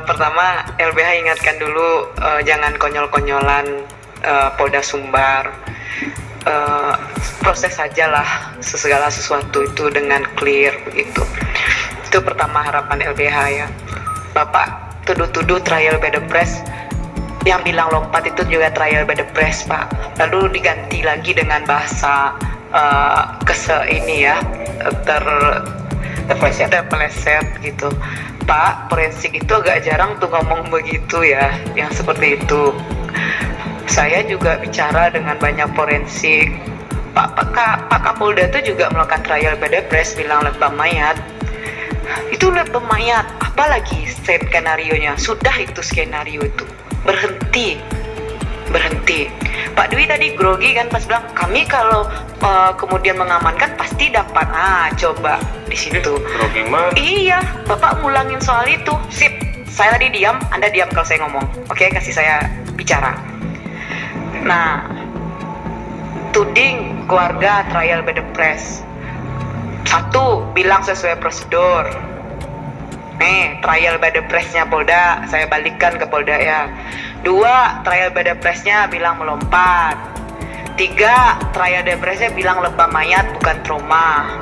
Pertama, LBH ingatkan dulu, jangan konyol-konyolan Polda Sumbar. Eh, Proses sajalah segala sesuatu itu dengan clear begitu. Itu pertama harapan LBH ya. Bapak tuduh-tuduh trial by the press, yang bilang lompat itu juga trial by the press Pak. Lalu diganti lagi dengan bahasa ini ya, terpeleset gitu. Pak, forensik itu agak jarang tuh ngomong begitu ya, yang seperti itu. Saya juga bicara dengan banyak forensik. Pak Kapolda itu juga melakukan trial by the press, bilang lebam mayat. Itu lebam mayat, apalagi skenario-nya. Sudah itu skenario itu. Berhenti. Pak Dwi tadi grogi kan pas bilang, kami kalau kemudian mengamankan pasti dapat. Coba di situ. Grogi mah? Iya, Bapak ngulangin soal itu. Sip, saya tadi diam, Anda diam kalau saya ngomong. Oke, kasih saya bicara. Nah, tuding keluarga trial by the press. Satu, bilang sesuai prosedur. Nih, trial by the press-nya Polda, saya balikkan ke Polda ya. Dua, trial by the press-nya bilang melompat. Tiga, trial by the press-nya bilang lebam mayat bukan trauma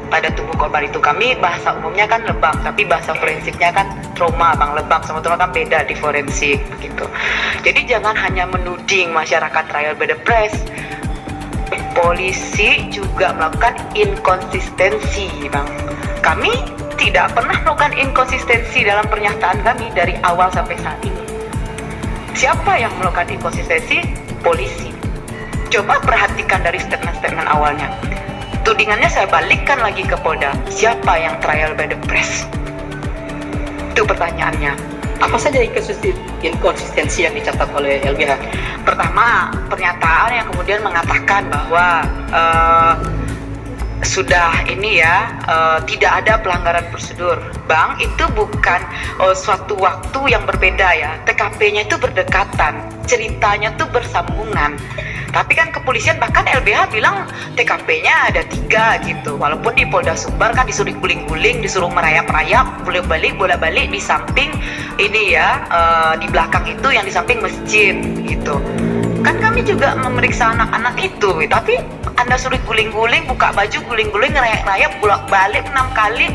pada tubuh korban itu. Kami bahasa umumnya kan lebam, tapi bahasa forensiknya kan trauma Bang. Lebam sama trauma kan beda di forensik gitu. Jadi jangan hanya menuding masyarakat trial by the press. Polisi juga melakukan inkonsistensi Bang. Kami tidak pernah melakukan inkonsistensi dalam pernyataan kami dari awal sampai saat ini. Siapa yang melakukan inkonsistensi? Polisi. Coba perhatikan dari statement-statement awalnya. Tudingannya saya balikkan lagi ke Polda. Siapa yang trial by the press? Itu pertanyaannya. Apa saja inkonsistensi yang dicatat oleh LBH? Pertama, pernyataan yang kemudian mengatakan bahwa sudah ini ya, tidak ada pelanggaran prosedur. Bang, itu bukan suatu waktu yang berbeda ya. TKP-nya itu berdekatan, ceritanya tuh bersambungan. Tapi kan kepolisian, bahkan LBH bilang TKP-nya ada 3 gitu. Walaupun di Polda Sumbar kan disuruh guling-guling, disuruh merayap-rayap, bolak-balik di samping ini ya, di belakang itu yang di samping masjid gitu. Kan kami juga memeriksa anak-anak itu, tapi Anda suruh guling-guling, buka baju, guling-guling, ngerayap-rayap, bolak-balik 6 kali.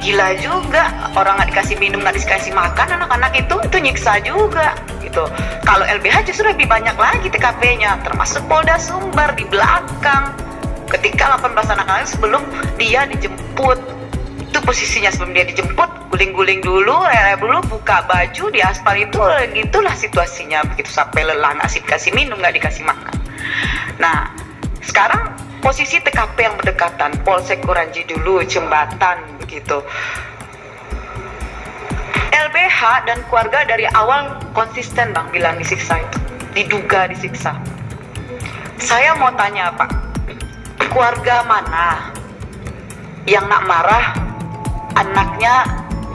Gila juga, orang nggak dikasih minum, nggak dikasih makan anak-anak itu nyiksa juga gitu. Kalau LBH justru lebih banyak lagi TKP-nya, termasuk Polda Sumbar di belakang. Ketika 18 anak-anak sebelum dia dijemput, itu posisinya sebelum dia dijemput, guling-guling dulu, rayap dulu, buka baju di aspal itu, gitulah situasinya begitu sampai lelah, nggak dikasih minum, nggak dikasih makan. Nah, sekarang posisi TKP yang berdekatan, Polsek Kuranji dulu, jembatan begitu. LBH dan keluarga dari awal konsisten Bang bilang disiksa itu, diduga disiksa. Saya mau tanya Pak, keluarga mana yang nak marah anaknya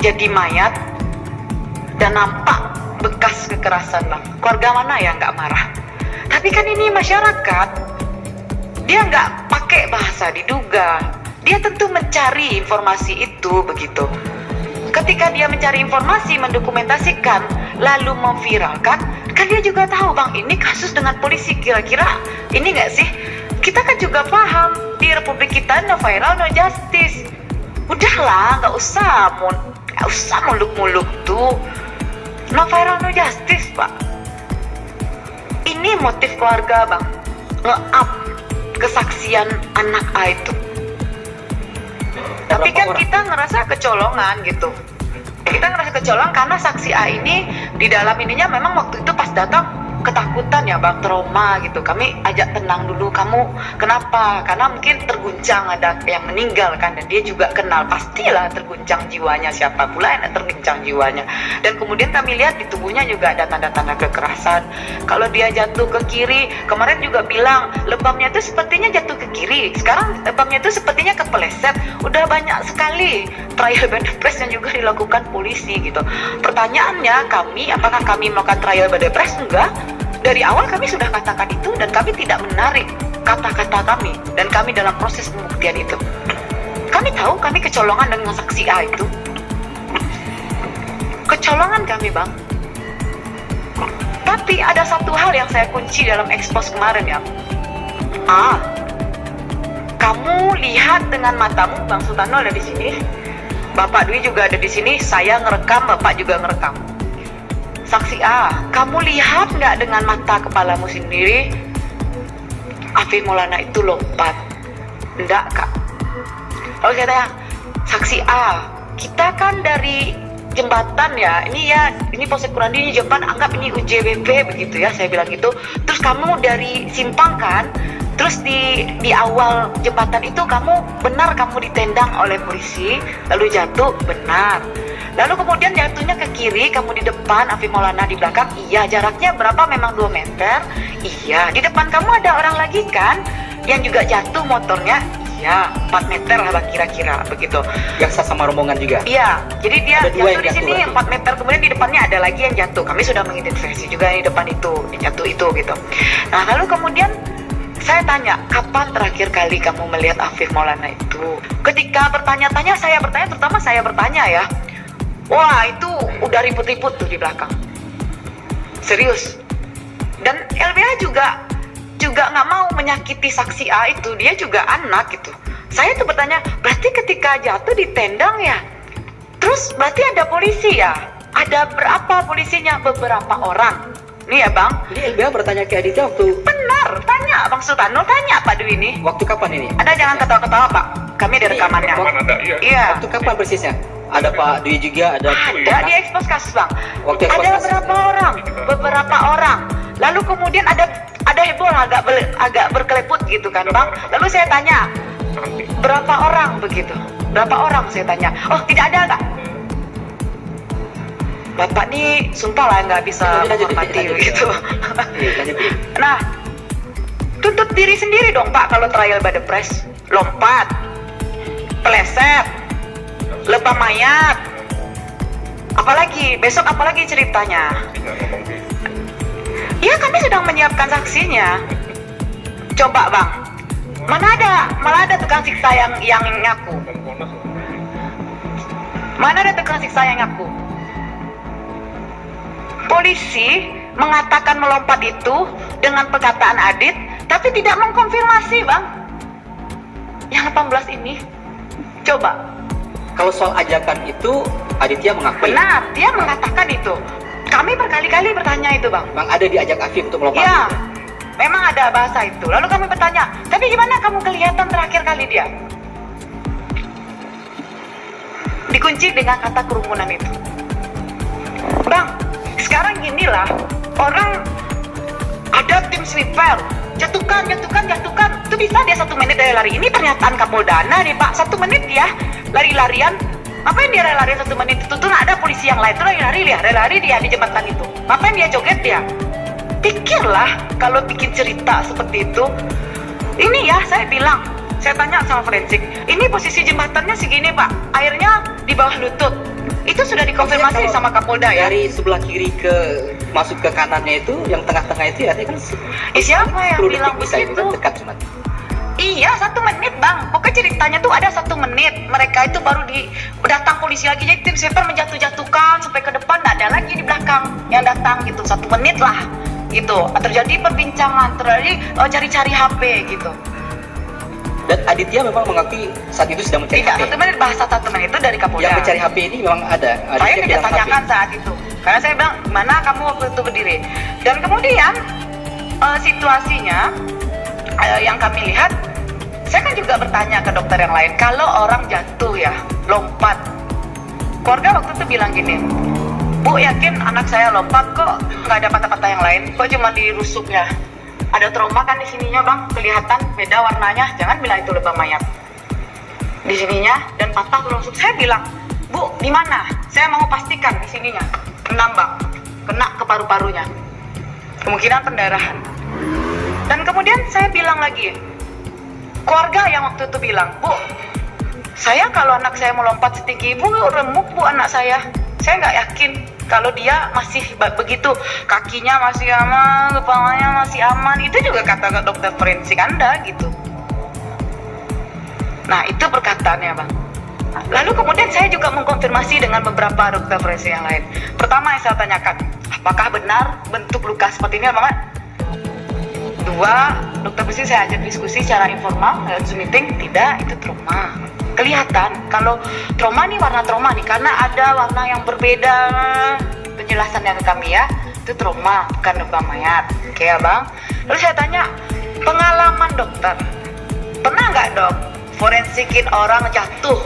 jadi mayat dan nampak bekas kekerasan Bang? Keluarga mana yang nggak marah? Tapi kan ini masyarakat, dia nggak pakai bahasa diduga, dia tentu mencari informasi itu begitu. Ketika dia mencari informasi, mendokumentasikan, lalu memviralkan, kan dia juga tahu Bang, ini kasus dengan polisi, kira-kira ini nggak sih? Kita kan juga paham, di Republik kita no viral, no justice. Udahlah, nggak usah muluk-muluk tuh. No viral, no justice Pak. Ini motif keluarga Bang, nge-up kesaksian anak A itu. Tapi kan kita ngerasa kecolongan gitu. Kita ngerasa kecolongan karena saksi A ini di dalam ininya memang waktu itu pas datang ketakutan ya Bang, trauma gitu. Kami ajak tenang dulu, kamu kenapa? Karena mungkin terguncang, ada yang meninggal kan, dan dia juga kenal, pastilah terguncang jiwanya, siapa pula yang terguncang jiwanya. Dan kemudian kami lihat di tubuhnya juga ada tanda-tanda kekerasan. Kalau dia jatuh ke kiri, kemarin juga bilang lebamnya itu sepertinya jatuh ke kiri, sekarang lebamnya itu sepertinya kepeleset. Udah banyak sekali trial by the press yang juga dilakukan polisi gitu. Pertanyaannya, apakah kami melakukan trial by the press? Enggak. Dari awal kami sudah katakan itu, dan kami tidak menarik kata-kata kami, dan kami dalam proses pembuktian itu. Kami tahu kami kecolongan dengan saksi A itu. kecolongan kami bang. Tapi ada satu hal yang saya kunci dalam ekspos kemarin ya. Kamu lihat dengan matamu, Bang Sultano ada di sini, Bapak Dwi juga ada di sini, saya ngerekam, Bapak juga ngerekam. Saksi A, kamu lihat nggak dengan mata kepalamu sendiri, Afif Maulana itu lompat? Enggak kak. Lalu saya tanya, saksi A, kita kan dari jembatan ya, ini Polsek Kurandi, ini jembatan, anggap ini UJWP begitu ya, saya bilang gitu. Terus kamu dari simpang kan, terus di awal jembatan itu kamu ditendang oleh polisi, lalu jatuh, benar. Lalu kemudian jatuhnya ke kiri, kamu di depan, Afif Maulana di belakang, iya. Jaraknya berapa? Memang 2 meter, iya. Di depan kamu ada orang lagi kan, yang juga jatuh motornya, iya. 4 meter lah bang, kira-kira begitu. Yang sama rombongan juga? Iya, jadi dia ada jatuh di sini berarti. 4 meter, kemudian di depannya ada lagi yang jatuh. Kami sudah mengidentifikasi juga di depan itu, jatuh itu gitu. Nah lalu kemudian saya tanya, kapan terakhir kali kamu melihat Afif Maulana itu? Ketika bertanya-tanya, terutama saya bertanya ya, wah itu udah ribut-ribut tuh di belakang, serius. Dan LBH juga nggak mau menyakiti saksi A itu, dia juga anak gitu. Saya tuh bertanya, berarti ketika jatuh ditendang ya? Terus berarti ada polisi ya? Ada berapa polisinya? Beberapa orang. Nih ya bang. Jadi LBH bertanya ke Aditya waktu? Benar, tanya Bang Sultano, tanya Pak Dwi ini. Waktu kapan ini? Ada, jangan ketawa-ketawa Pak, kami ada rekamannya. Iya. Waktu kapan persisnya? Ada Pak Dwi juga, ada di ekspos kasus bang. Waktu ekspos Ada kasus. beberapa orang. Lalu kemudian ada heboh, agak berkeleput gitu kan bang. Lalu saya tanya, berapa orang begitu? Berapa orang saya tanya? Oh tidak ada kak. Bapak nih sumpah lah nggak bisa menghormati begitu. Nah, tuntut diri sendiri dong Pak kalau trial by the press. Lompat, peleset, lebam mayat, apalagi besok apalagi ceritanya. Iya kami sedang menyiapkan saksinya. Coba bang, malah ada tukang siksa yang ngaku. Mana ada tukang siksa yang ngaku? Polisi mengatakan melompat itu dengan perkataan Adit, tapi tidak mengkonfirmasi bang. Yang 18 ini, coba. Kalau soal ajakan itu Aditya mengakui. Benar, dia mengatakan itu. Kami berkali-kali bertanya itu bang. Bang ada diajak Afif untuk melompat? Iya, memang ada bahasa itu. Lalu kami bertanya, tapi gimana kamu kelihatan terakhir kali dia? Dikunci dengan kata kerumunan itu. Bang, sekarang ginilah, orang ada tim sweeper, jatuhkan, itu bisa dia 1 menit dari lari. Ini pernyataan Kapoldana nih Pak, 1 menit ya, lari-larian. Ngapain dia lari 1 menit itu? Tuh ada polisi yang lain tuh lari dia di jembatan itu. Ngapain dia joget dia? Pikirlah kalau bikin cerita seperti itu. Ini ya saya bilang, saya tanya sama forensik, ini posisi jembatannya segini Pak, airnya di bawah lutut. Itu sudah dikonfirmasi sama Kapolda ya. Dari sebelah kiri ke masuk ke kanannya itu, yang tengah-tengah itu ya kan. Siapa yang bilang bisa itu begitu? kan dekat cuma. Iya 1 menit bang. Pokoknya ceritanya tuh ada 1 menit. Mereka itu baru datang polisi lagi. Jadi tim sweeper menjatuh-jatuhkan sampai ke depan. Nggak ada lagi di belakang yang datang gitu. 1 menit lah gitu. Terjadi perbincangan, terjadi cari-cari HP gitu. Dan Aditya memang mengakui saat itu sedang mencari Tidak, HP. 1 menit, bahasa 1 menit itu dari Kapolda. Yang mencari HP ini memang ada. Saya Aditya tidak bilang tanyakan HP. saat itu. Karena saya bilang, mana kamu waktu itu berdiri? Dan kemudian situasinya yang kami lihat, saya kan juga bertanya ke dokter yang lain, kalau orang jatuh ya, lompat. Keluarga waktu itu bilang gini, Bu yakin anak saya lompat kok nggak ada patah-patah yang lain, kok cuma dirusuk ya? Ada trauma kan di sininya bang, kelihatan beda warnanya, jangan bilang itu lebam mayat. Di sininya dan patah rusuk. Saya bilang, Bu di mana? Saya mau pastikan di sininya, kena bang, kena ke paru-parunya, kemungkinan pendarahan. Dan kemudian saya bilang lagi, keluarga yang waktu itu bilang, Bu, saya kalau anak saya melompat setinggi ibu, remuk Bu anak saya nggak yakin kalau dia masih begitu, kakinya masih aman, kepalanya masih aman. Itu juga kata dokter forensik Anda gitu. Nah itu perkataannya bang. Lalu kemudian saya juga mengkonfirmasi dengan beberapa dokter forensik yang lain. Pertama yang saya tanyakan, apakah benar bentuk luka seperti ini, Bang? Dua, dokter forensik saya ajak diskusi secara informal lewat Zoom meeting, tidak, itu trauma. Kelihatan kalau trauma nih, warna trauma nih, karena ada warna yang berbeda penjelasannya ke kami ya. Itu trauma, bukan lebam mayat. Oke ya Bang. Lalu saya tanya, pengalaman dokter, pernah nggak dok forensikin orang jatuh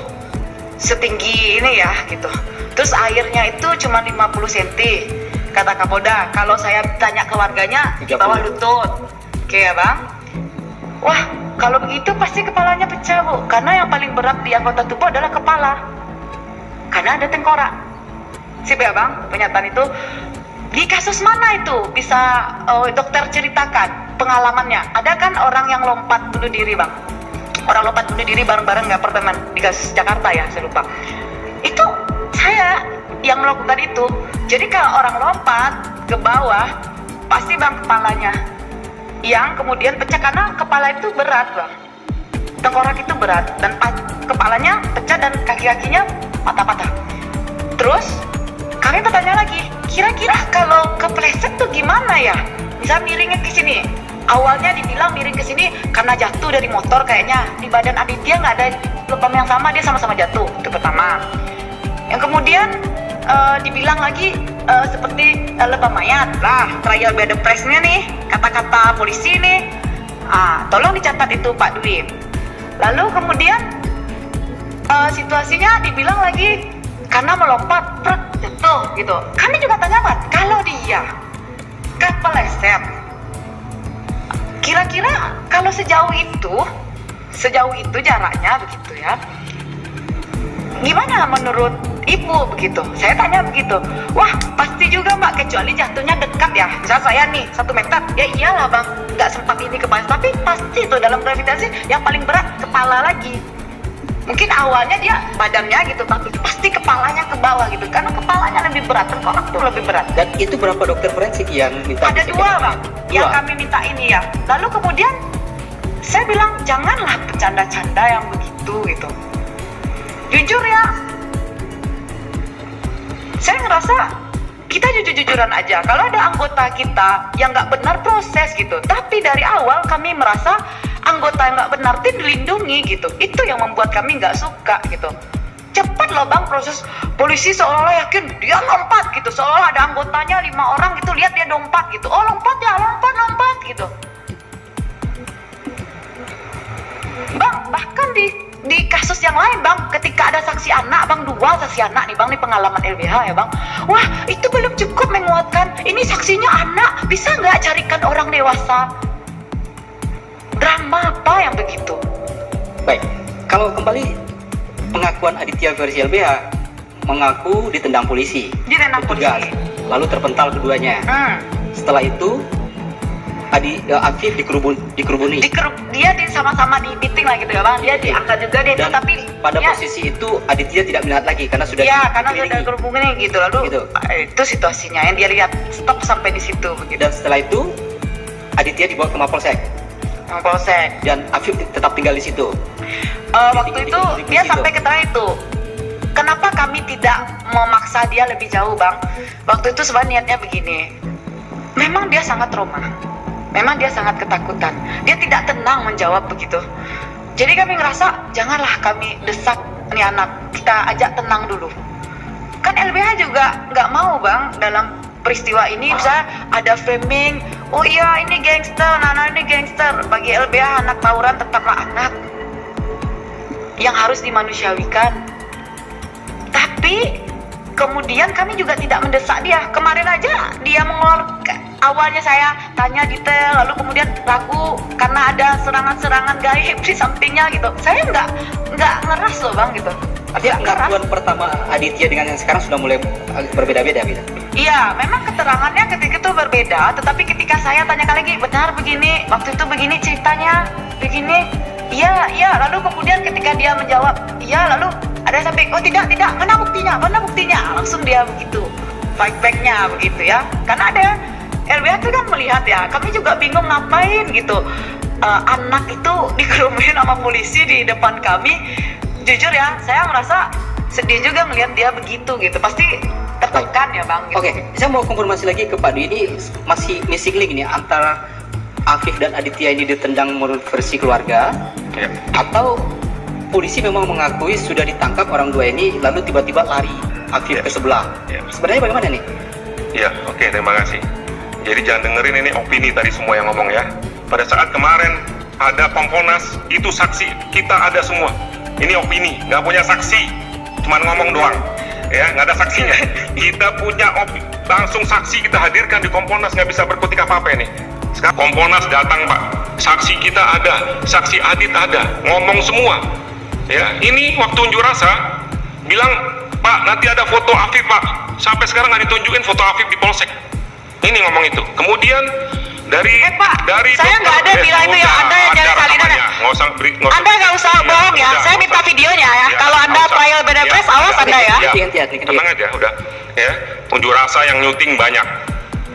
setinggi ini ya gitu, terus airnya itu cuma 50 cm, kata Kapolda. Kalau saya tanya ke warganya, di bawah lutut. Oke ya Bang. Wah, kalau begitu pasti kepalanya pecah Bu, karena yang paling berat di anggota tubuh adalah kepala, karena ada tengkorak. Sip ya Bang, pernyataan itu. Di kasus mana itu bisa dokter ceritakan pengalamannya? Ada kan orang yang lompat bunuh diri Bang, orang lompat bunuh diri bareng-bareng nggak apartemen di kasus Jakarta ya, saya lupa. Itu saya yang melakukan itu. Jadi kalau orang lompat ke bawah, pasti Bang kepalanya yang kemudian pecah, karena kepala itu berat Bang, tengkorak itu berat, dan kepalanya pecah dan kaki-kakinya patah-patah. Terus kami bertanya lagi, kira-kira kalau kepleset tuh gimana ya? Bisa miringnya ke sini. Awalnya dibilang miring ke sini karena jatuh dari motor kayaknya. Di badan Aditya nggak ada lubang yang sama, dia sama-sama jatuh. Itu pertama. Yang kemudian dibilang lagi seperti lebam mayat. Lah, trial by the press-nya nih, kata-kata polisi nih. Tolong dicatat itu Pak Dwi. Lalu kemudian situasinya dibilang lagi karena melompat, jatuh gitu. Kami juga tanya Pak, kalau dia kepleset, kira-kira kalau sejauh itu jaraknya begitu ya, gimana menurut Ibu begitu? Saya tanya begitu. Wah, pasti juga Mbak, kecuali jatuhnya dekat ya. Misal saya nih 1 meter, ya iyalah Bang, nggak sempat ini kepala. Tapi pasti itu dalam gravitasi yang paling berat kepala lagi. Mungkin awalnya dia badannya gitu, tapi pasti kepalanya ke bawah gitu, karena kepalanya lebih berat, tengkorak tuh lebih berat. Dan itu berapa dokter forensik yang minta? Ada 2 Bang, yang kami minta ini ya. Lalu kemudian saya bilang janganlah bercanda-canda yang begitu gitu. Jujur ya, saya ngerasa kita jujur-jujuran aja. Kalau ada anggota kita yang nggak benar, proses gitu. Tapi dari awal kami merasa anggota yang nggak benar itu dilindungi gitu. Itu yang membuat kami nggak suka gitu. Cepat loh Bang proses polisi, seolah-olah yakin dia lompat gitu, seolah ada anggotanya 5 orang gitu, lihat dia lompat gitu. Oh lompat ya, lompat gitu. Bang, bahkan di kasus yang lain Bang, ketika ada saksi anak Bang, 2 saksi anak nih Bang, ini pengalaman LBH ya Bang. Wah, itu belum cukup menguatkan, ini saksinya anak, bisa nggak carikan orang dewasa? Drama apa yang begitu? Baik, kalau kembali pengakuan Aditya versi LBH, mengaku ditendang polisi, Ditendang polisi, lalu terpental keduanya. Setelah itu Afif dikerubuni. Dia sama-sama di meeting lah gitu ya Bang. Dia diangkat juga dia itu, tapi pada posisi itu Aditya tidak melihat lagi karena sudah dikerubungin gitu. Lalu itu situasinya yang dia lihat, stop sampai di situ begitu. Dan setelah itu Aditya dibawa ke Mapolsek. Dan Afif tetap tinggal di situ. Waktu itu dia sampai ke tengah itu. Kenapa kami tidak memaksa dia lebih jauh Bang? Waktu itu sebenarnya niatnya begini. Memang dia sangat trauma. Memang dia sangat ketakutan. Dia tidak tenang menjawab begitu. Jadi kami ngerasa janganlah kami desak nih anak, kita ajak tenang dulu. Kan LBH juga nggak mau Bang dalam peristiwa ini bisa ada framing. Oh iya ini gangster, Nana ini gangster. Bagi LBH anak tawuran tetaplah anak yang harus dimanusiawikan. Tapi kemudian kami juga tidak mendesak dia. Kemarin aja dia mengeluarkan, awalnya saya tanya detail, lalu kemudian ragu karena ada serangan-serangan gaib di sampingnya gitu. Saya nggak ngeras loh Bang gitu. Artinya pengakuan pertama Aditya dengan yang sekarang sudah mulai berbeda-beda. Iya, memang keterangannya ketika itu berbeda, tetapi ketika saya tanyakan lagi, benar begini, waktu itu begini ceritanya, begini, iya, lalu kemudian ketika dia menjawab, iya, lalu ada sampai, oh tidak, mana buktinya, langsung dia begitu, fight back-nya begitu ya, karena ada LBH itu kan melihat ya, kami juga bingung ngapain gitu, anak itu dikerumunin sama polisi di depan kami, jujur ya, saya merasa sedih juga melihat dia begitu gitu. Pasti tertekan ya Bang. Gitu. Oke, saya mau konfirmasi lagi ke Pak Dwi, ini masih missing link nih antara Afif dan Aditya ini ditendang menurut versi keluarga, Ya. atau polisi memang mengakui sudah ditangkap orang dua ini lalu tiba-tiba lari Afif Ya. ke sebelah. Ya. Sebenarnya bagaimana nih? Ya, oke, terima kasih. Jadi jangan dengerin ini opini tadi semua yang ngomong ya. Pada saat kemarin ada Kompolnas, itu saksi kita ada semua. Ini opini, nggak punya saksi, cuman ngomong doang. Ya, nggak ada saksinya. Kita punya langsung saksi kita hadirkan di Kompolnas, nggak bisa berkutik apa-apa ini. Sekarang Kompolnas datang Pak, saksi kita ada, saksi Adit ada, ngomong semua. Ya, ini waktu unjuk rasa bilang Pak nanti ada foto Afif Pak. Sampai sekarang nggak ditunjukin foto Afif di polsek. Ini ngomong itu. Kemudian dari Pak, dari saya nggak ada bilang itu ya, Anda yang jadi salinan ya. Anda nggak usah bohong ya, saya minta videonya ya. Kalau Anda trial beda press, awas Anda ya. Tenang aja, udah. Ya, unjuk rasa yang nyuting banyak.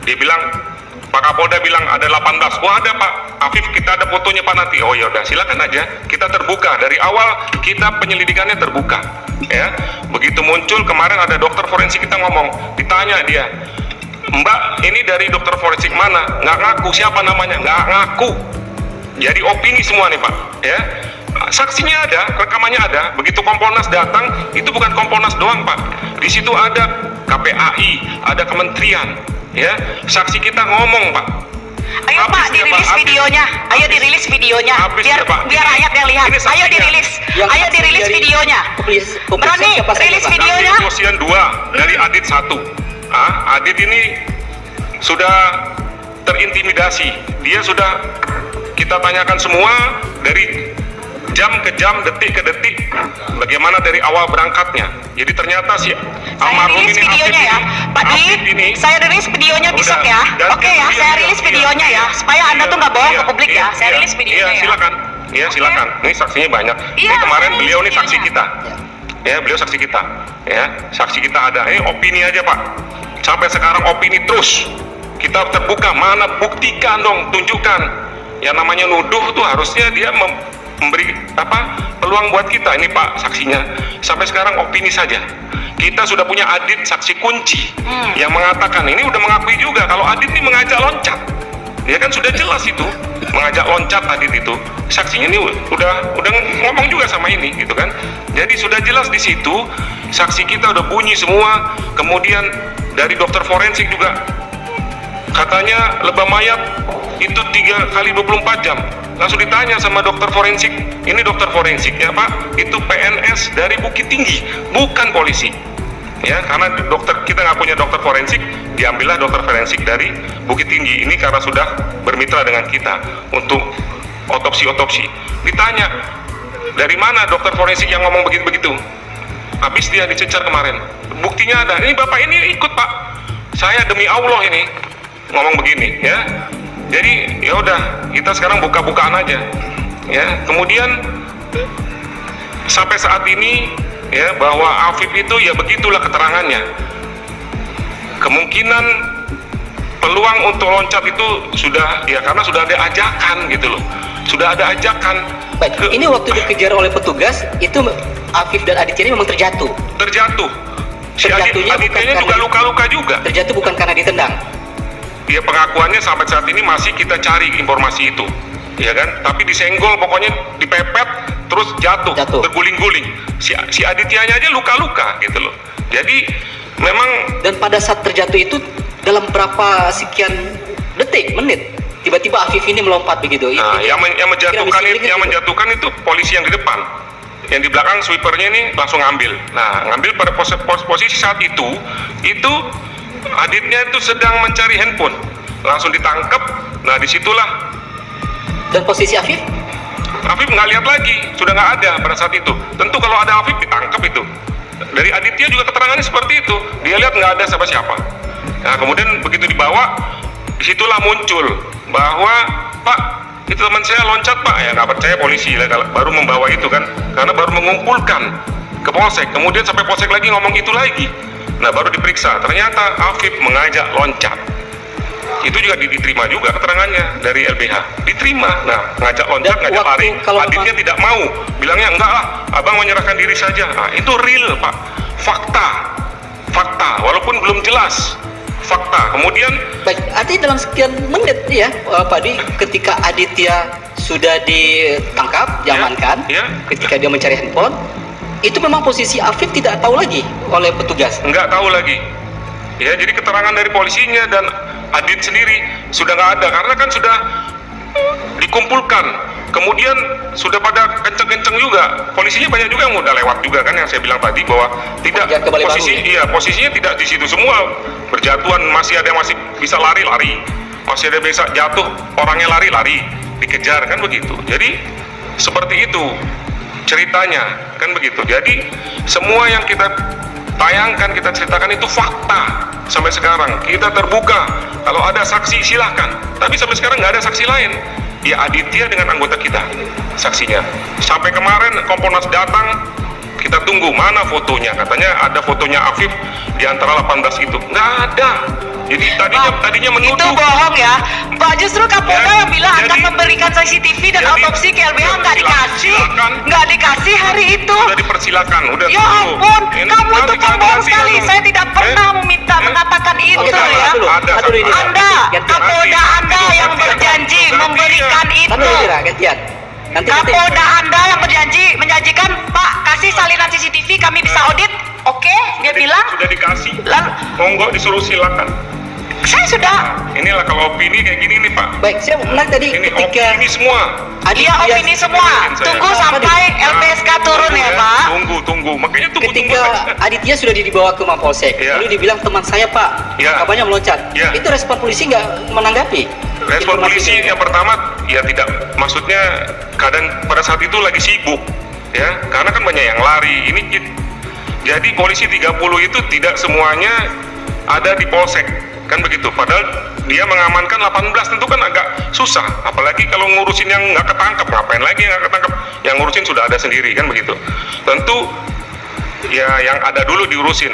Dia bilang, Pak Kapolda bilang ada 18. Oh ada Pak, Afif kita ada fotonya Pak nanti. Oh ya udah, silakan aja. Kita terbuka dari awal, kita penyelidikannya terbuka. Ya, begitu muncul kemarin ada dokter forensik kita ngomong, ditanya dia, Mbak, ini dari dokter forensik mana? Nggak ngaku, siapa namanya? Nggak ngaku. Jadi opini semua nih Pak, ya. Saksinya ada, rekamannya ada. Begitu Kompolnas datang, itu bukan Kompolnas doang Pak. Di situ ada KPAI, ada kementerian, ya. Saksi kita ngomong Pak. Ayo Habis Pak, dia, dirilis Pak. videonya. Ayo Habis. dirilis videonya. Habis Biar dia, Pak. biar rakyat yang lihat. Ini Ayo saksinya. dirilis. Yang Ayo saksi dirilis dari videonya. Berani siapa saja, rilis Pak? videonya. Dari Kosian 2, dari Adit 1. Adit ini sudah terintimidasi. Dia sudah kita tanyakan semua dari jam ke jam, detik ke detik, bagaimana dari awal berangkatnya. Jadi ternyata si Saya almarhum rilis ini videonya ya, Pak Afif Dwi. ini Saya rilis videonya Udah, besok ya. dan Oke ya, saya rilis videonya ya, supaya Anda tuh nggak bohong ke publik ya. Saya rilis videonya iya, ya. silakan. Iya, silakan. Ini saksinya banyak. Iya, Ini kemarin saya beliau rilis nih saksi videonya. kita. Ya, beliau saksi kita. Ya, saksi kita ada. Ini opini aja, Pak. Sampai sekarang opini terus. Kita terbuka, mana buktikan dong, tunjukkan. Yang namanya nuduh tuh harusnya dia memberi peluang buat kita. Ini Pak saksinya. Sampai sekarang opini saja. Kita sudah punya Adit saksi kunci yang mengatakan, ini udah mengakui juga kalau Adit ini mengajak loncat. Ya kan sudah jelas itu, mengajak loncat Adit itu. Saksinya ini udah ngomong juga sama ini gitu kan. Jadi sudah jelas di situ, saksi kita udah bunyi semua. Kemudian dari dokter forensik juga katanya lebam mayat itu 3 kali 24 jam. Langsung ditanya sama dokter forensik, ini dokter forensik ya Pak, itu PNS dari Bukit Tinggi, bukan polisi. Ya, karena dokter kita nggak punya dokter forensik, diambillah dokter forensik dari Bukit Tinggi. Ini karena sudah bermitra dengan kita untuk otopsi. Ditanya, dari mana dokter forensik yang ngomong begitu-begitu? Habis dia dicecar kemarin. Buktinya ada. Ini Bapak ini ikut Pak. Saya demi Allah ini ngomong begini ya. Jadi ya udah, kita sekarang buka-bukaan aja. Ya, kemudian sampai saat ini ya bahwa Afif itu ya begitulah keterangannya. Kemungkinan peluang untuk loncat itu sudah ya karena sudah ada ajakan gitu loh. Sudah ada ajakan. Baik, ini waktu dikejar oleh petugas itu Afif dan Aditya ini memang terjatuh. Si Aditya juga luka-luka juga. Terjatuh bukan karena ditendang. Ya pengakuannya sampai saat ini masih kita cari informasi itu, ya kan? Tapi disenggol, pokoknya dipepet, terus jatuh. Terguling-guling. Si Adityanya aja luka-luka gitu loh. Jadi memang. Dan pada saat terjatuh itu dalam berapa sekian detik, menit, tiba-tiba Afif ini melompat begitu. Nah, yang menjatuhkan itu polisi yang di depan. Yang di belakang sweepernya ini langsung ngambil. Nah, ngambil pada posisi saat itu Aditnya itu sedang mencari handphone, langsung ditangkap. Nah disitulah. Dan posisi Afif nggak lihat lagi, sudah nggak ada pada saat itu. Tentu kalau ada Afif ditangkap itu. Dari Aditya juga keterangannya seperti itu. Dia lihat nggak ada siapa-siapa. Nah kemudian begitu dibawa, disitulah muncul bahwa Pak itu teman saya loncat Pak. Ya nggak percaya polisi lah baru membawa itu kan, karena baru mengumpulkan ke polsek. Kemudian sampai polsek lagi ngomong itu lagi. Nah baru diperiksa, ternyata Afif mengajak loncat. Itu juga diterima juga keterangannya dari LBH. Diterima. Nah, ngajak loncat, Dan ngajak waktu lari. kalau Aditnya tidak mau. Bilangnya enggak lah, abang menyerahkan diri saja. Nah, itu real, Pak. Fakta. Walaupun belum jelas. Fakta. Kemudian Baik, artinya dalam sekian menit ya, Pak Dwi, ketika Aditya sudah ditangkap, diamankan, ya. ketika dia mencari handphone, itu memang posisi Afif tidak tahu lagi oleh petugas. nggak tahu lagi. Ya, jadi keterangan dari polisinya dan Adit sendiri sudah nggak ada karena kan sudah dikumpulkan. Kemudian sudah pada kenceng-kenceng juga. Polisinya banyak juga yang udah lewat juga kan, yang saya bilang tadi bahwa tidak Ya, ke Bali Baru, posisi iya posisinya tidak di situ semua. Berjatuhan, masih ada yang masih bisa lari, masih ada yang bisa jatuh, orangnya lari, dikejar kan begitu. Jadi seperti itu ceritanya kan begitu. Jadi semua yang kita tayangkan, kita ceritakan itu fakta. Sampai sekarang kita terbuka, kalau ada saksi silahkan, tapi sampai sekarang nggak ada saksi lain. Ya Aditya dengan anggota kita saksinya. Sampai kemarin Kompolnas datang, kita tunggu mana fotonya, katanya ada fotonya Afif di antara 18 itu. Nggak ada. Jadi tadinya menuduh. Itu bohong ya, Pak. Justru Kapolda Ya, yang bilang akan jadi- memberikan CCTV dan jadi- autopsi ke LBH nggak dikasih, silakan. nggak dikasih hari itu. Sudah dipersilakan, udah Ya tunggu. ampun, Ini kamu nanti itu pembohong ganti sekali. dulu. Saya tidak pernah meminta mengatakan itu Oke, tahan ya. dulu. Ada, Tahan dulu ini. Anda, Gantian. Kapolda Anda yang berjanji memberikan Tahan itu. dulu, Dira, gantian. Nanti Kapolda Anda yang menjanjikan, Pak, kasih salinan CCTV kami bisa audit. Oke, dia bilang. Sudah dikasih. Lalu Monggo disuruh silakan. saya sudah. Inilah kalau opini kayak gini nih Pak. Baik, saya menarik tadi Ini ketika opini semua. Dia opini semua. Saya. Tunggu sampai LPSK turun ya, Pak. Tunggu. Makanya tunggu. ketika Aditya sudah dibawa ke Mapolsek, Iya. lalu dibilang teman saya Pak, Iya. kabarnya meloncat. Iya. Itu respon polisi nggak menanggapi? Respon Informasi polisi itu? yang pertama ya tidak, maksudnya kadang pada saat itu lagi sibuk ya, karena kan banyak yang lari. Jadi polisi 30 itu tidak semuanya ada di polsek kan begitu. Padahal dia mengamankan 18, tentu kan agak susah. Apalagi kalau ngurusin yang nggak ketangkep, ngapain lagi yang nggak ketangkep? Yang ngurusin sudah ada sendiri kan begitu. Tentu ya yang ada dulu diurusin,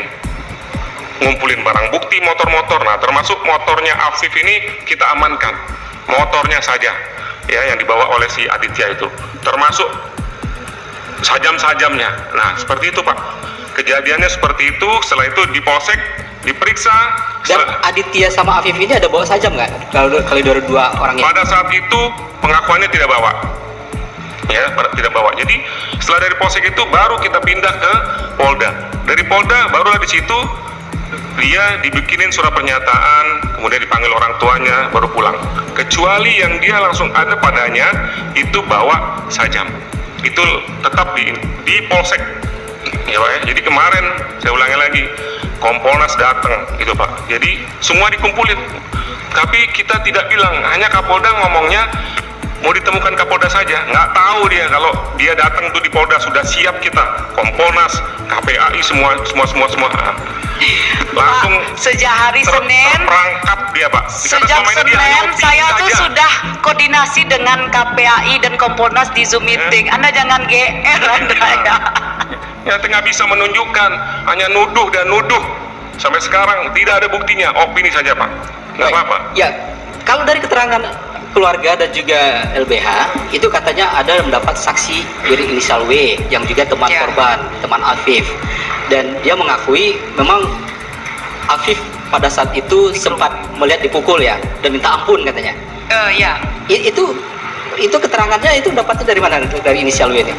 ngumpulin barang bukti, motor-motor. Nah, termasuk motornya Afif ini kita amankan, motornya saja ya yang dibawa oleh si Aditya itu, termasuk sajam-sajamnya. Nah, seperti itu Pak, kejadiannya seperti itu. Setelah itu di polsek diperiksa. Dan Aditya sama Afif ini ada bawa sajam nggak? Kalau dua orang ini? Pada saat itu pengakuannya tidak bawa, ya tidak bawa. Jadi setelah dari polsek itu baru kita pindah ke Polda. Dari Polda barulah di situ dia dibikinin surat pernyataan, kemudian dipanggil orang tuanya, baru pulang. Kecuali yang dia langsung ada padanya itu bawa sajam, itu tetap di polsek. Ya Pak ya. Jadi kemarin saya ulangi lagi, Kompolnas datang gitu Pak. Jadi semua dikumpulin. Tapi kita tidak bilang, hanya Kapolda ngomongnya mau ditemukan Kapolda saja. Nggak tahu dia kalau dia datang tuh di Polda sudah siap kita, Kompolnas, KPAI semua. Langsung Pak, sejak hari Senin, terperangkap dia Pak. Karena sejak selama ini dia hanya Senin opini saya tuh saja. sudah koordinasi dengan KPAI dan Kompolnas di Zoom meeting. Anda jangan GR Anda ya. Ya nggak bisa menunjukkan, hanya nuduh dan nuduh. Sampai sekarang tidak ada buktinya, opini saja Pak. Nggak Baik. apa-apa. Ya, kalau dari keterangan keluarga dan juga LBH itu katanya ada mendapat saksi dari inisial W yang juga teman Ya. korban, teman Afif, dan dia mengakui memang Afif pada saat itu sempat melihat dipukul ya dan minta ampun katanya. Ya. Itu keterangannya itu dapatnya dari mana, dari inisial W ini?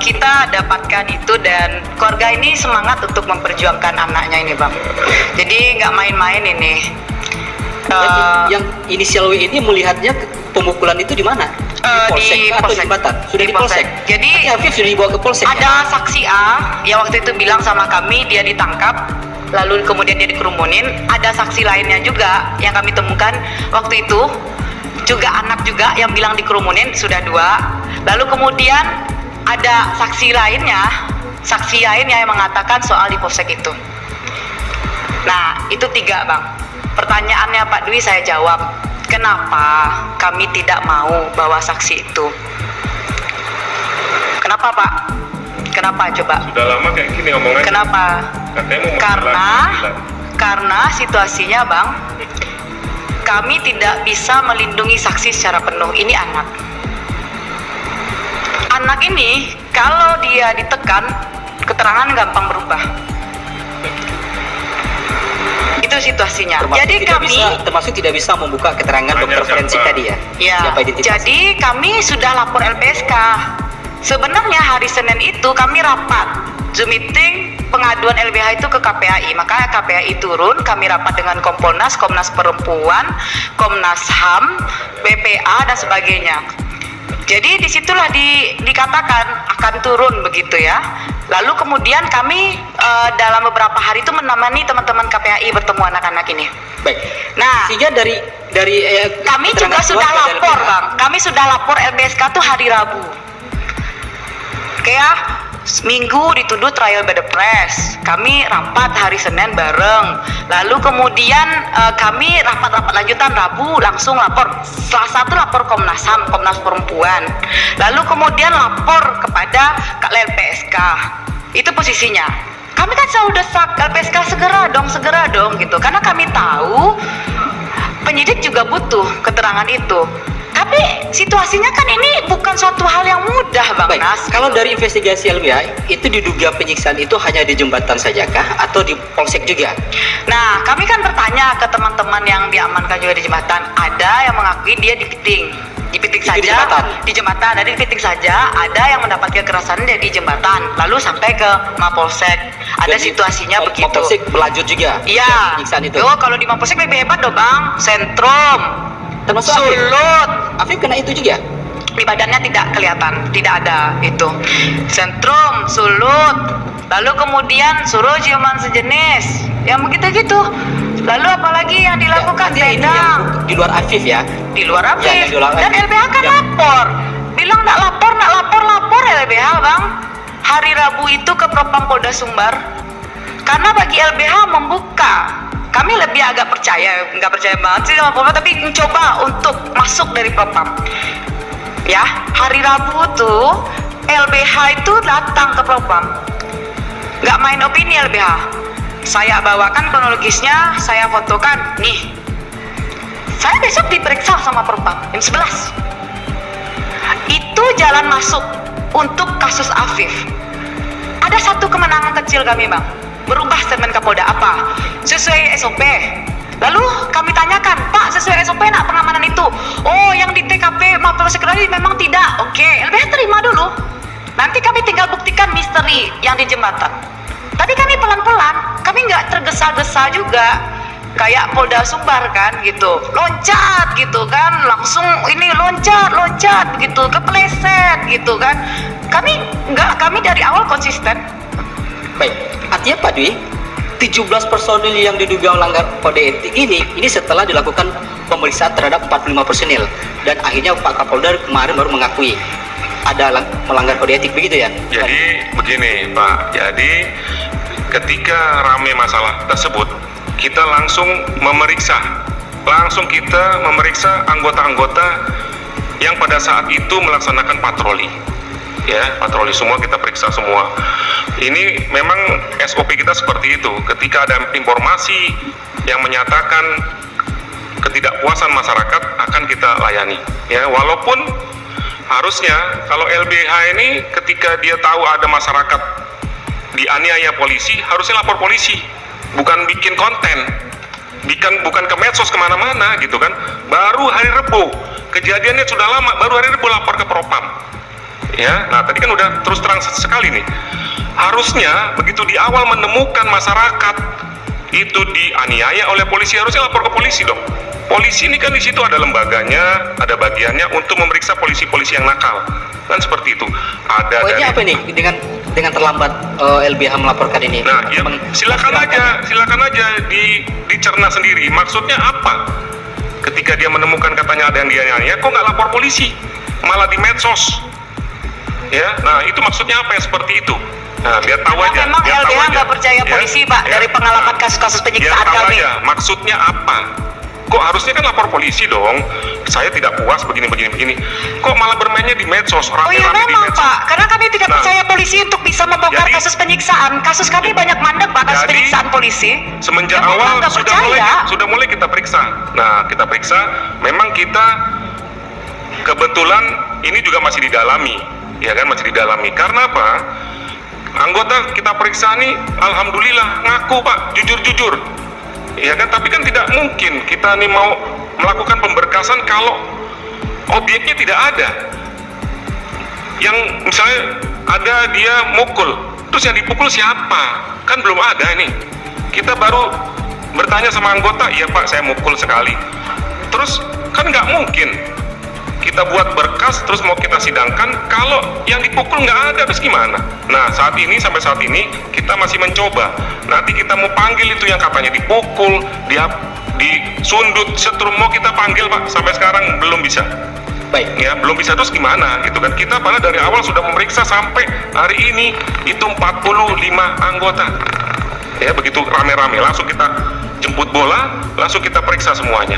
Kita dapatkan itu dan keluarga ini semangat untuk memperjuangkan anaknya ini Bang. Jadi nggak main-main ini. Yang inisial W ini melihatnya pemukulan itu di mana? Di Kah atau polsek. jembatan? Sudah Di di polsek. polsek. Jadi Afif sudah dibawa ke polsek. ya? ada saksi A yang waktu itu bilang sama kami dia ditangkap, lalu kemudian dia dikerumunin. Ada saksi lainnya juga yang kami temukan waktu itu, juga anak juga yang bilang dikerumunin, sudah 2. Lalu kemudian ada saksi lainnya yang mengatakan soal di polsek itu. Nah, itu 3 Bang. Pertanyaannya Pak Dwi saya jawab, kenapa kami tidak mau bawa saksi itu? Kenapa Pak? Kenapa coba? Sudah lama kayak gini omongannya. Kenapa? Katanya mau Karena menghilangkan. karena situasinya Bang, kami tidak bisa melindungi saksi secara penuh. Ini anak. Anak ini kalau dia ditekan, keterangan gampang berubah. Itu situasinya. Jadi termasuk tidak bisa membuka keterangan dokter forensik tadi ya. Ya, Siapa identitasnya? jadi kami sudah lapor LPSK. Sebenarnya hari Senin itu kami rapat Zoom meeting pengaduan LBH itu ke KPAI. Maka KPAI turun, kami rapat dengan Kompolnas, Komnas Perempuan, Komnas HAM, BPA dan sebagainya. Jadi disitulah dikatakan akan turun begitu ya. Lalu kemudian kami dalam beberapa hari itu menemani teman-teman KPAI bertemu anak-anak ini. Baik. Nah, sehingga dari kami juga sudah lapor, Bang. Kami sudah lapor LBSK tuh hari Rabu. Oke ya, Minggu dituduh trial by the press. Kami rapat hari Senin bareng. Lalu kemudian kami rapat-rapat lanjutan Rabu langsung lapor. Selasa itu lapor Komnas HAM, Komnas Perempuan. Lalu kemudian lapor kepada LPSK. Itu posisinya. Kami kan selalu desak LPSK segera dong gitu. Karena kami tahu penyidik juga butuh keterangan itu. Tapi situasinya kan ini bukan suatu hal yang mudah, Bang Baik. Nas. Kalau dari investigasi LBH itu diduga penyiksaan itu hanya di jembatan sajakah atau di polsek juga? Nah, kami kan bertanya ke teman-teman yang diamankan juga di jembatan. Ada yang mengakui dia dipiting saja di jembatan. Ada dipiting saja. Ada yang mendapat kekerasan dia di jembatan. Lalu sampai ke Mapolsek. Ada situasinya begitu. Mapolsek berlanjut juga. Iya. Penyiksaan itu. Oh, kalau di Mapolsek lebih hebat dong, Bang. Sentrum, Termasuk Sulut. Afif kena itu juga. Di badannya tidak kelihatan, tidak ada itu. Sentrum, Sulut. Lalu kemudian suruh ciuman sejenis. Yang begitu gitu. Lalu apalagi yang dilakukan Ini tendang. yang di luar Afif ya. Di luar Ya, Afif. yang di luar Dan Afif. LBH kan Ya. lapor. Bilang nak lapor LBH, Bang. Hari Rabu itu ke Propam Polda Sumbar. Karena bagi LBH membuka, kami lebih agak nggak percaya banget sih sama Propam, tapi mencoba untuk masuk dari Propam. Ya, hari Rabu tuh LBH itu datang ke Propam. Nggak main opini LBH. Saya bawakan kronologisnya, saya fotokan. Nih, saya besok diperiksa sama Propam jam 11. Itu jalan masuk untuk kasus Afif. Ada satu kemenangan kecil kami, Bang. Berubah statement Kapolda apa? Sesuai SOP. Lalu kami tanyakan, Pak, sesuai SOP nak pengamanan itu? Oh, yang di TKP Mapolsek tadi memang tidak. Oke, LBH terima dulu. Nanti kami tinggal buktikan misteri yang di jembatan. Tadi kami pelan-pelan, kami nggak tergesa-gesa juga. Kayak Polda Sumbar kan gitu, loncat gitu kan, langsung ini loncat gitu, kepleset gitu kan. Kami dari awal konsisten. Baik, artinya Pak Dwi, 17 personil yang diduga melanggar kode etik ini setelah dilakukan pemeriksaan terhadap 45 personil dan akhirnya Pak Kapolda kemarin baru mengakui ada melanggar kode etik, begitu ya? Jadi begini Pak, jadi ketika rame masalah tersebut kita langsung kita memeriksa anggota-anggota yang pada saat itu melaksanakan patroli. Ya, patroli semua kita periksa semua. Ini memang SOP kita seperti itu. Ketika ada informasi yang menyatakan ketidakpuasan masyarakat akan kita layani. Ya, walaupun harusnya kalau LBH ini ketika dia tahu ada masyarakat dianiaya polisi, harusnya lapor polisi, bukan bikin konten, bukan ke medsos kemana-mana gitu kan. Baru hari Rebo, kejadiannya sudah lama, baru hari Rebo lapor ke Propam. Ya, nah tadi kan udah terus terang sekali nih. Harusnya begitu di awal menemukan masyarakat itu dianiaya oleh polisi, harusnya lapor ke polisi dong. Polisi ini kan di situ ada lembaganya, ada bagiannya untuk memeriksa polisi-polisi yang nakal. Kan seperti itu. Ada Poinnya dari apa nih dengan terlambat LBH melaporkan ini? Nah, ya, silakan aja dicerna sendiri. Maksudnya apa? Ketika dia menemukan katanya ada yang dianiaya, kok nggak lapor polisi, malah di medsos? Ya, nah itu maksudnya apa ya seperti itu? Nah, biar tahu aja. Memang LBH nggak percaya polisi, Pak, dari pengalaman kasus-kasus penyiksaan biar tahu kami. aja, maksudnya apa? Kok harusnya kan lapor polisi dong? Saya tidak puas begini. Kok malah bermainnya di medsos? Oh iya Rame-rame di memang medsos. Pak, karena kami tidak Nah, percaya polisi untuk bisa membongkar jadi- kasus penyiksaan. Kasus kami banyak mandek Pak, kasus Jadi, penyiksaan polisi. Semenjak Ya, memang awal nggak sudah percaya. mulai kita periksa. Nah, kita periksa, memang kita kebetulan ini juga masih didalami, ya kan, masih didalami. Karena apa? Anggota kita periksa nih, alhamdulillah ngaku Pak, jujur-jujur, ya kan. Tapi kan tidak mungkin kita nih mau melakukan pemberkasan kalau objeknya tidak ada. Yang misalnya ada dia mukul, terus yang dipukul siapa? Kan belum ada nih. Kita baru bertanya sama anggota, iya Pak saya mukul sekali. Terus kan nggak mungkin kita buat berkas terus mau kita sidangkan kalau yang dipukul nggak ada, terus gimana? Nah sampai saat ini kita masih mencoba. Nanti kita mau panggil itu yang katanya dipukul, dia disundut, setrum mau kita panggil Pak, sampai sekarang belum bisa. Baik. Ya belum bisa, terus gimana gitu kan. Kita padahal dari awal sudah memeriksa sampai hari ini itu 45 anggota. Ya begitu rame-rame langsung kita jemput bola, langsung kita periksa semuanya.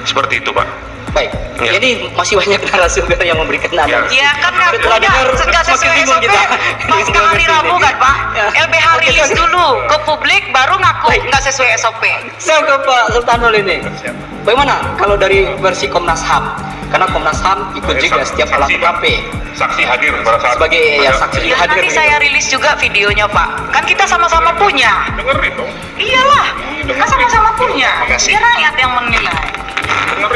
Seperti itu Pak. Baik. Ya. Jadi masih banyak narasumber yang memberikan nada. Ya kan Setelah ngakunya dengar, nggak sesuai makin bingung SOP. kita. Pasca hari Rabu kan Pak, Ya. LBH Oke, rilis oke. dulu ke publik, baru ngaku Baik. nggak sesuai SOP. Saya ke Pak Sultanul ini. Bagaimana kalau dari versi Komnas HAM? Karena Komnas HAM ikut juga setiap olah TKP Saksi hadir pada saat sebagai ya, saksi Ya hadir. nanti saya rilis juga videonya Pak. Kan kita sama-sama punya. dengerin dong. Iyalah, kan sama-sama punya. Makasih. Biar rakyat yang menilai.